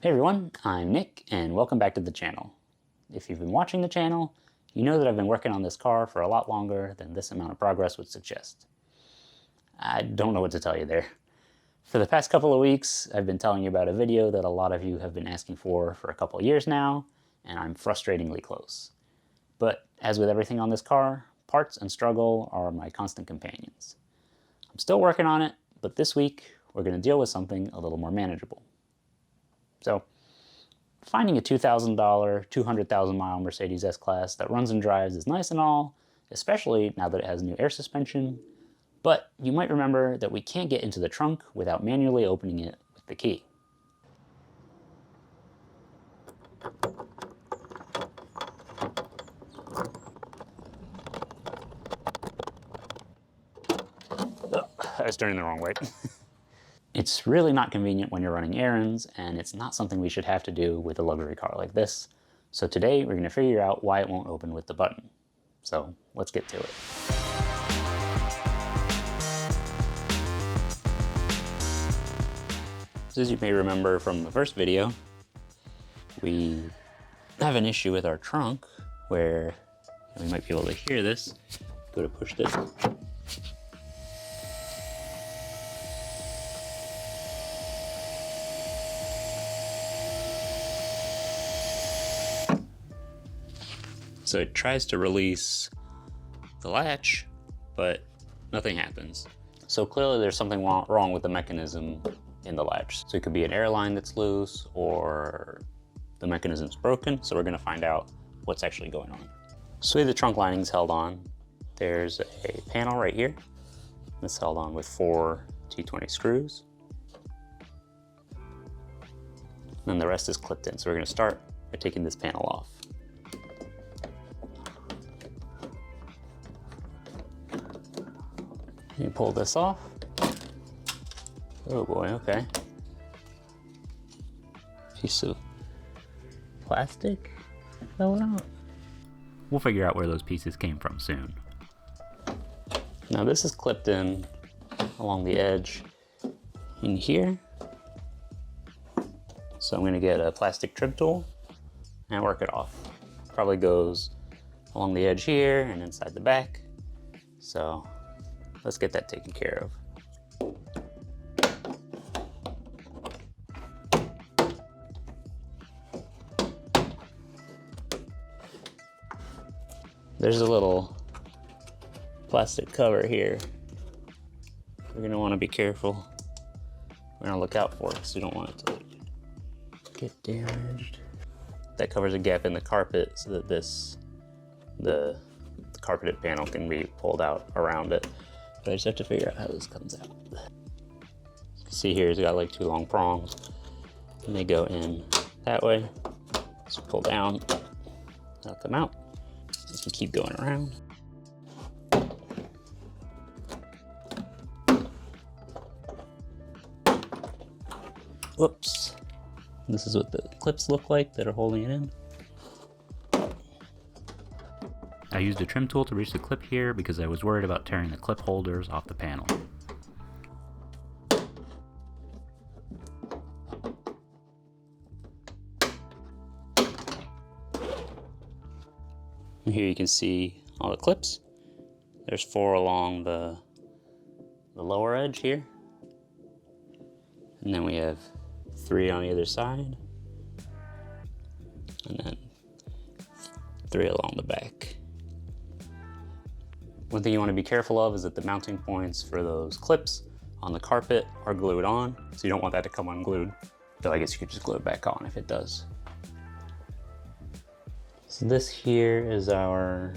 Hey everyone, I'm Nick and welcome back to the channel. If you've been watching the channel, you know that I've been working on this car for a lot longer than this amount of progress would suggest. I don't know what to tell you there. For the past couple of weeks, I've been telling you about a video that a lot of you have been asking for a couple of years now, and I'm frustratingly close. But as with everything on this car, parts and struggle are my constant companions. I'm still working on it, but this week we're going to deal with something a little more manageable. So, finding a $2,000, 200,000 mile Mercedes S-Class that runs and drives is nice and all, especially now that it has new air suspension, but you might remember that we can't get into the trunk without manually opening it with the key. I was turning the wrong way. It's really not convenient when you're running errands, and it's not something we should have to do with a luxury car like this. So today we're going to figure out why it won't open with the button. So let's get to it. So as you may remember from the first video, we have an issue with our trunk where we might be able to hear this. Go to push this. So it tries to release the latch, but nothing happens. So clearly there's something wrong with the mechanism in the latch. So it could be an air line that's loose or the mechanism's broken. So we're gonna find out what's actually going on. So the trunk lining's held on. There's a panel right here that's held on with 4 T20 screws. And then the rest is clipped in. So we're gonna start by taking this panel off. You pull this off. Oh boy, okay. Piece of plastic fell out. We'll figure out where those pieces came from soon. Now this is clipped in along the edge in here. So I'm gonna get a plastic trim tool and work it off. Probably goes along the edge here and inside the back. So let's get that taken care of. There's a little plastic cover here. We're gonna wanna be careful. We're gonna look out for it because we don't want it to get damaged. That covers a gap in the carpet so that the carpeted panel can be pulled out around it. But I just have to figure out how this comes out. You can see here, it's got like 2 long prongs, and they go in that way. So pull down, they'll come out. You can keep going around. Whoops. This is what the clips look like that are holding it in. I used a trim tool to reach the clip here because I was worried about tearing the clip holders off the panel. And here you can see all the clips. There's 4 along the lower edge here. And then we have 3 on the other side. And then 3 along the back. One thing you want to be careful of is that the mounting points for those clips on the carpet are glued on, so you don't want that to come unglued. Though I guess you could just glue it back on if it does. So this here is our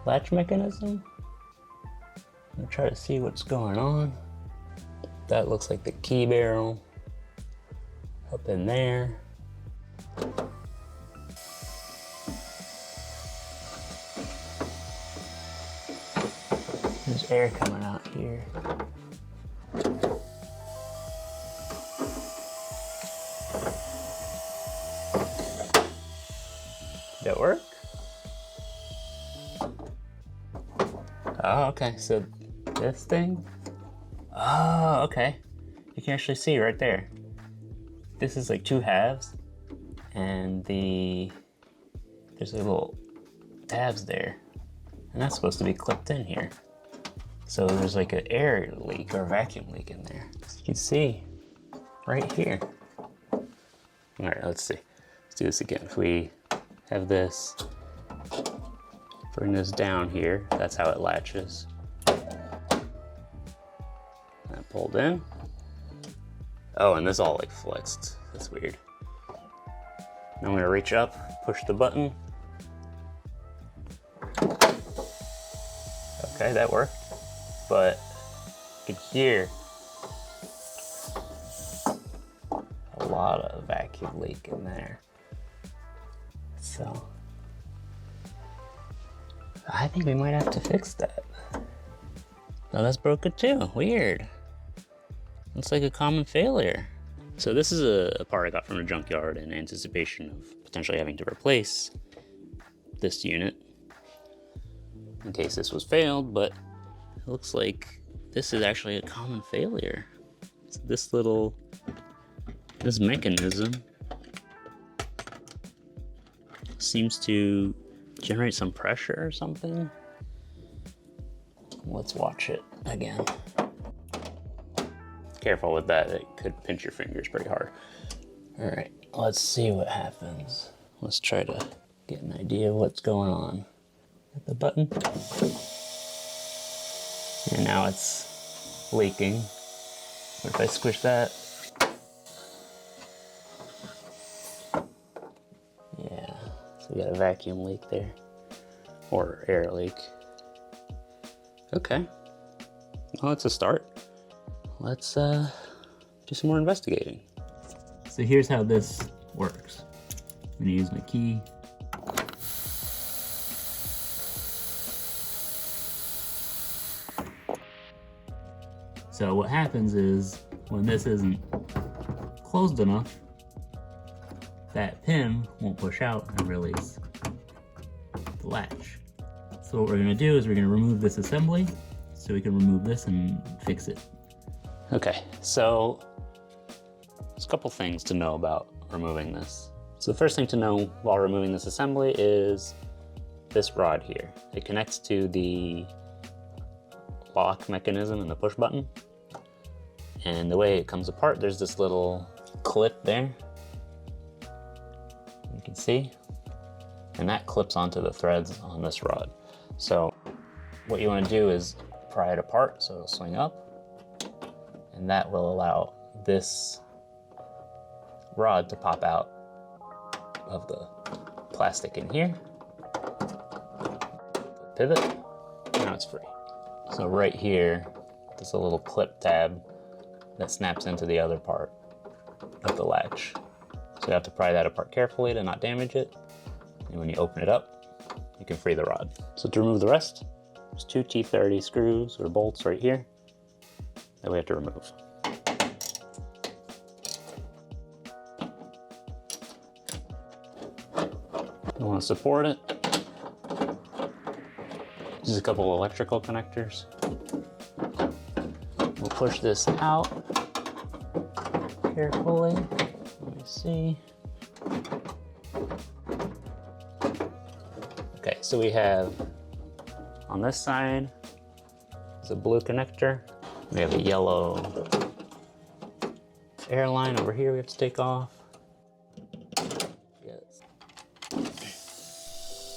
latch mechanism. I'm gonna try to see what's going on. That looks like the key barrel up in there. There's air coming out here. Did it work? Oh, okay, so this thing? Oh, okay. You can actually see right there. this is like 2 halves, and there's a little tabs there, and that's supposed to be clipped in here. So there's like an air leak or a vacuum leak in there. As you can see right here. All right, let's see. Let's do this again. If we have this, bring this down here, that's how it latches. That pulled in. Oh, and this all like flexed. That's weird. Now I'm gonna reach up, push the button. Okay, that worked. But you can hear a lot of vacuum leak in there. So I think we might have to fix that. Oh, that's broken too. Weird. Looks like a common failure. So this is a part I got from a junkyard in anticipation of potentially having to replace this unit in case this was failed, but it looks like this is actually a common failure. So this mechanism seems to generate some pressure or something. Let's watch it again. Careful with that, it could pinch your fingers pretty hard. All right, let's see what happens. Let's try to get an idea of what's going on. Hit the button. And now it's leaking. What if I squish that? Yeah, so we got a vacuum leak there, or air leak. Okay, well, it's a start. Let's do some more investigating. So here's how this works. I'm gonna use my key. So what happens is when this isn't closed enough, that pin won't push out and release the latch. So what we're gonna do is we're gonna remove this assembly so we can remove this and fix it. Okay, so there's a couple things to know about removing this. So the first thing to know while removing this assembly is this rod here. It connects to the lock mechanism and the push button. And the way it comes apart, there's this little clip there. You can see. And that clips onto the threads on this rod. So what you want to do is pry it apart so it'll swing up. And that will allow this rod to pop out of the plastic in here. Pivot, now it's free. So right here, there's a little clip tab that snaps into the other part of the latch. So you have to pry that apart carefully to not damage it. And when you open it up, you can free the rod. So to remove the rest, there's 2 T30 screws or bolts right here that we have to remove. You want to support it. Just a couple electrical connectors. We'll push this out carefully. Let me see. Okay, so we have on this side is a blue connector. We have a yellow air line over here we have to take off. Yes.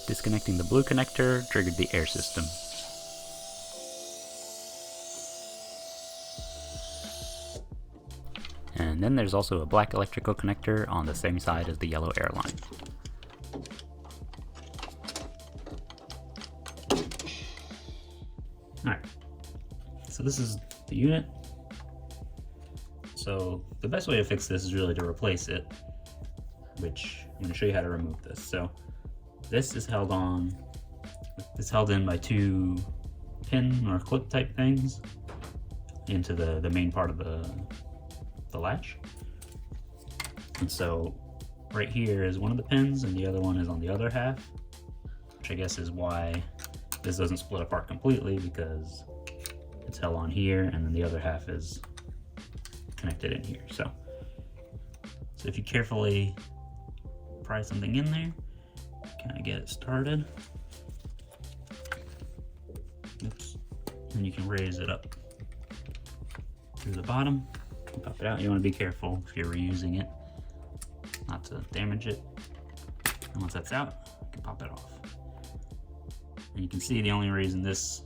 Disconnecting the blue connector triggered the air system. And then there's also a black electrical connector on the same side as the yellow air line. Alright, so this is the unit. So the best way to fix this is really to replace it, which I'm going to show you how to remove this. So this is held on, it's held in by 2 pin or clip type things into the main part of the latch. And so right here is one of the pins and the other one is on the other half, which I guess is why this doesn't split apart completely, because it's held on here and then the other half is connected in here. So So if you carefully pry something in there, kind of get it started. Oops. And you can raise it up through the bottom, pop it out. You want to be careful if you're reusing it, not to damage it. And once that's out, you can pop it off. And you can see the only reason this,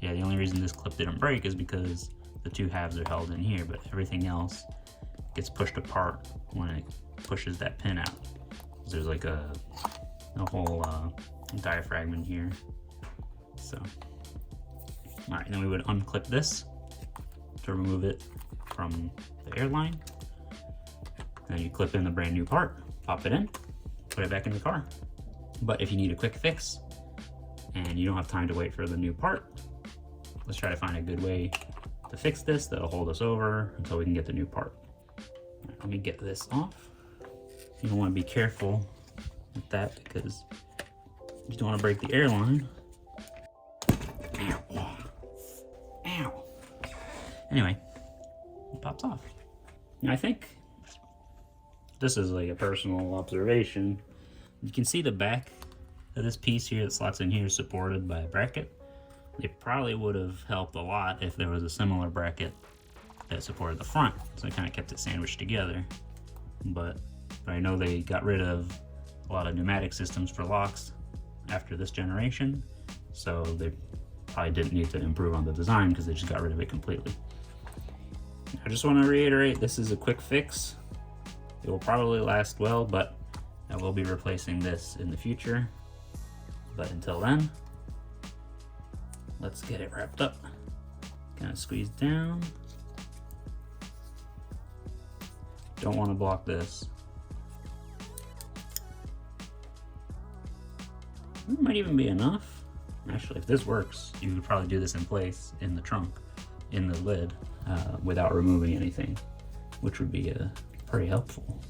the only reason this clip didn't break is because the two halves are held in here, but everything else gets pushed apart when it pushes that pin out. There's like a whole diaphragm in here. So, all right, then we would unclip this to remove it from the airline. Then you clip in the brand new part, pop it in, put it back in the car. But if you need a quick fix and you don't have time to wait for the new part, let's try to find a good way to fix this that'll hold us over until we can get the new part. Right, let me get this off. You don't want to be careful with that because you don't want to break the airline. Ow. Ow. Anyway, it pops off. Now I think this is like a personal observation. You can see the back of this piece here that slots in here is supported by a bracket. It probably would have helped a lot if there was a similar bracket that supported the front, so it kind of kept it sandwiched together. But I know they got rid of a lot of pneumatic systems for locks after this generation, so they probably didn't need to improve on the design because they just got rid of it completely. I just want to reiterate, this is a quick fix. It will probably last well, but I will be replacing this in the future. But until then, let's get it wrapped up. Kind of squeeze down. Don't want to block this. It might even be enough. Actually, if this works, you could probably do this in place in the trunk, in the lid, without removing anything, which would be pretty helpful.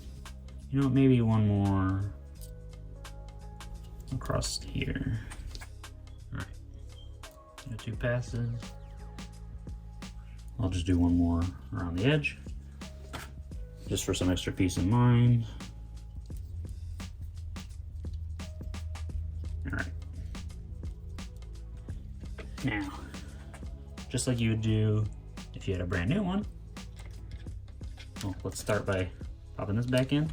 You know, maybe one more across here. All right, got 2 passes. I'll just do one more around the edge, just for some extra peace of mind. All right. Now, just like you would do if you had a brand new one, well, let's start by popping this back in.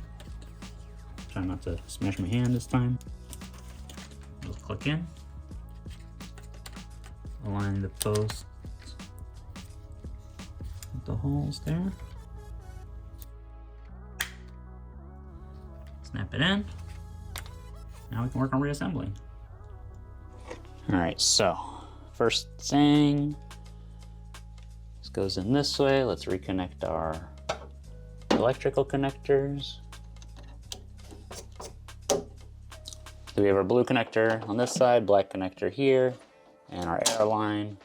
Try not to smash my hand this time. We'll click in, align the post with the holes there. Snap it in. Now we can work on reassembling. All right, so first thing, this goes in this way. Let's reconnect our electrical connectors. So we have our blue connector on this side, black connector here, and our air line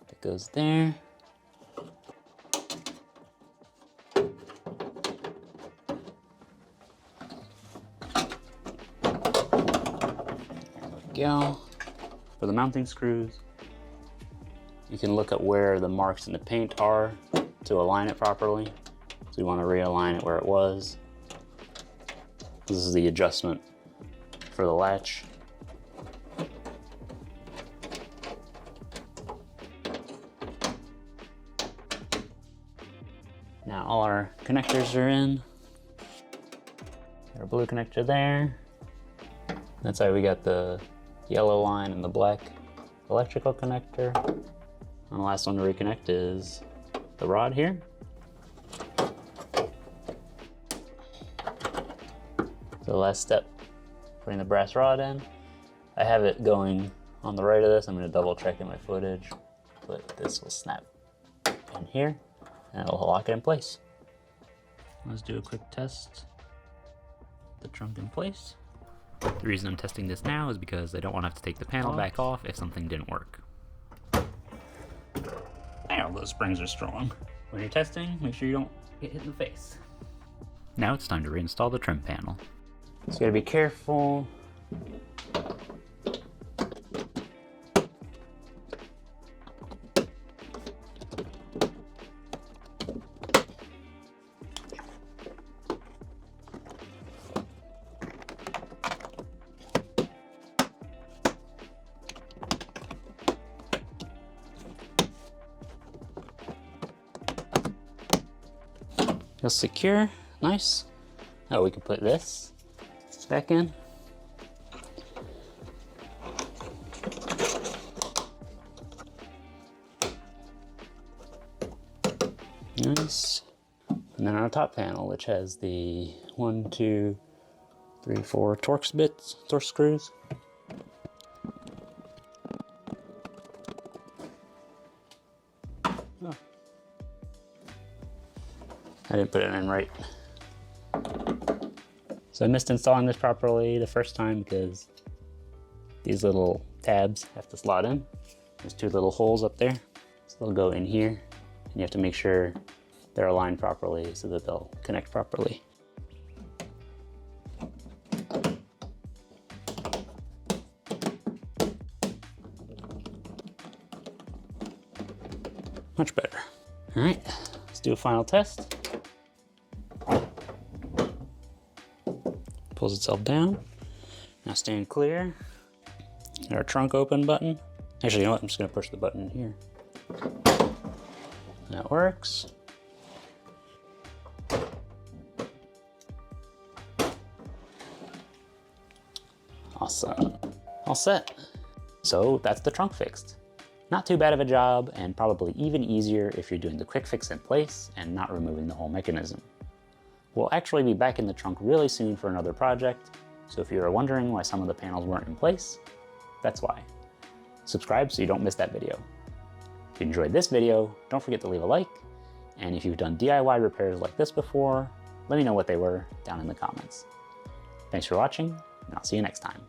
that goes there. There we go. For the mounting screws, you can look at where the marks in the paint are to align it properly. So we want to realign it where it was. This is the adjustment for the latch. Now all our connectors are in. Got our blue connector there. That's how we got the yellow line and the black electrical connector. And the last one to reconnect is the rod here. So the last step, putting the brass rod in. I have it going on the right of this. I'm going to double check in my footage, but this will snap in here and it'll lock it in place. Let's do a quick test. The trunk in place. The reason I'm testing this now is because I don't want to have to take the panel back off if something didn't work. Now those springs are strong. When you're testing, make sure you don't get hit in the face. Now it's time to reinstall the trim panel. So you gotta be careful. Feels secure, nice. Oh, we can put this back in. Nice. And then our top panel, which has the 1, 2, 3, 4 Torx bits, Torx screws. Oh. I didn't put it in right. So I missed installing this properly the first time because these little tabs have to slot in. There's 2 little holes up there, so they'll go in here, and you have to make sure they're aligned properly so that they'll connect properly. Much better. All right, let's do a final test. Pulls itself down. Now stand clear. Got our trunk open button. Actually, you know what? I'm just gonna push the button here. That works. Awesome. All set. So that's the trunk fixed. Not too bad of a job, and probably even easier if you're doing the quick fix in place and not removing the whole mechanism. We'll actually be back in the trunk really soon for another project, so if you were wondering why some of the panels weren't in place, that's why. Subscribe so you don't miss that video. If you enjoyed this video, don't forget to leave a like, and if you've done DIY repairs like this before, let me know what they were down in the comments. Thanks for watching, and I'll see you next time.